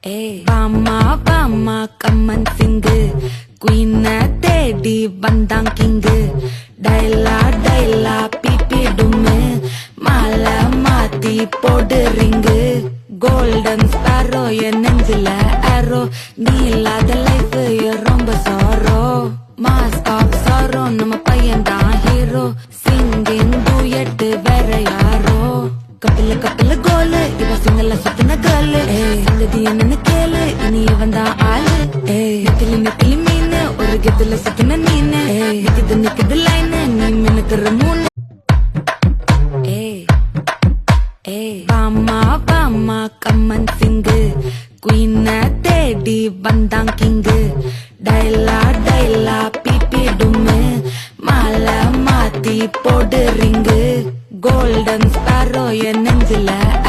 வாமா வாமா கம்மன் சிங்கு குயின தேடி வந்தான் கிங்கு டைலா டைலா பிபி டும்மு மாலை மாத்தி போடு ரிங்கு கோல்டன் ஸ்பாரோ என் நெஞ்சில ஆரோ நீ இல்லாத லைஃப் ரொம்ப சாரோ மாஸ்க் ஆஃப் சாரோ நம்ம பையன் தான் ஹீரோ சிங்கிங் டூயட் வேற யாரோ கப்பில கப்பில கோலு இவ சிங்கல்ல சுத்தின கேளு சங்கதி என்னன்னு கேளு இனி இவன் தான் ஆளு நெத்திலி நெத்திலி மீனு ஒரு கெத்துல சுத்தின நீனு நிக்குது லைனு நீ மினுக்குற மூணு வாமா வாமா கம்மன் சிங்கு குயின தேடி வந்தான் கிங்கு டைலா டைலா பிபி டும்மு மாலை மாத்தி போடு ரிங்கு கோல்டன் ஸ்பாரோ என் நெஞ்சில